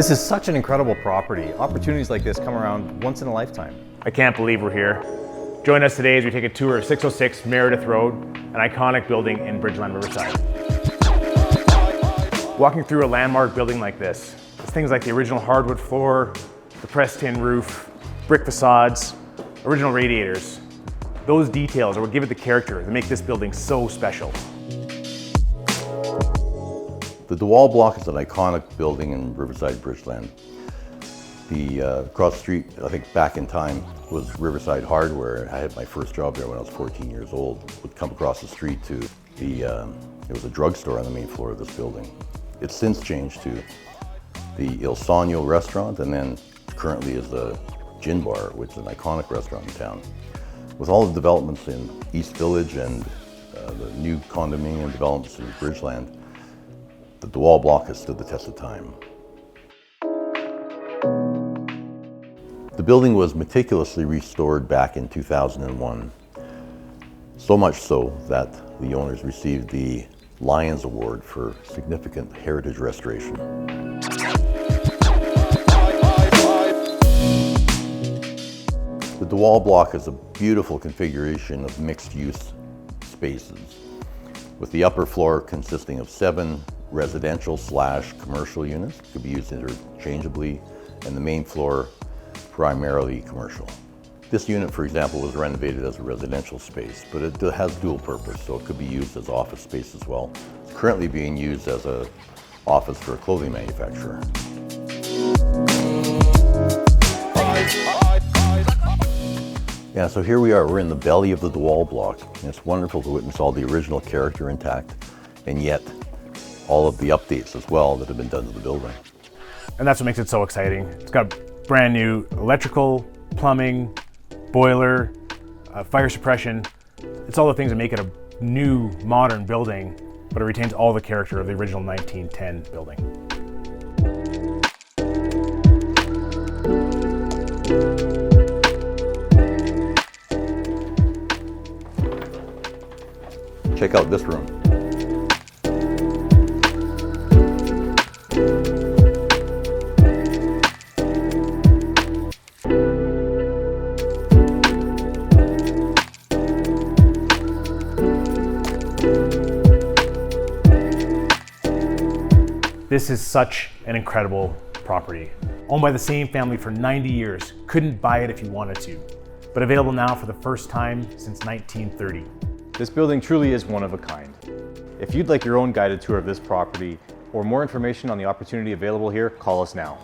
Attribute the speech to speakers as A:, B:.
A: This is such an incredible property. Opportunities like this come around once in a lifetime.
B: I can't believe we're here. Join us today as we take a tour of 606 Meredith Road, an iconic building in Bridgeland, Riverside. Walking through a landmark building like this, it's things like the original hardwood floor, the pressed tin roof, brick facades, original radiators. Those details are what give it the character that make this building so special.
C: The Waal block is an iconic building in Riverside, Bridgeland. The across the street, I think back in time, was Riverside Hardware. I had my first job there when I was 14 years old. Would come across the street to there was a drugstore on the main floor of this building. It's since changed to the Il Sogno restaurant, and then currently is the Jin Bar, which is an iconic restaurant in town. With all the developments in East Village and the new condominium developments in Bridgeland, the Waal block has stood the test of time. The building was meticulously restored back in 2001, so much so that the owners received the Lions Award for significant heritage restoration. The Waal block is a beautiful configuration of mixed-use spaces, with the upper floor consisting of 7 residential/commercial units, could be used interchangeably, and the main floor primarily commercial. This unit, for example, was renovated as a residential space, but it has dual purpose, so it could be used as office space as well. It's currently being used as an office for a clothing manufacturer. Yeah, so here we are, we're in the belly of the Waal block, and it's wonderful to witness all the original character intact, and yet all of the updates as well that have been done to the building.
B: And that's what makes it so exciting. It's got brand new electrical, plumbing, boiler, fire suppression. It's all the things that make it a new, modern building, but it retains all the character of the original 1910 building.
C: Check out this room.
B: This is such an incredible property. Owned by the same family for 90 years. Couldn't buy it if you wanted to, but available now for the first time since 1930.
A: This building truly is one of a kind. If you'd like your own guided tour of this property or more information on the opportunity available here, call us now.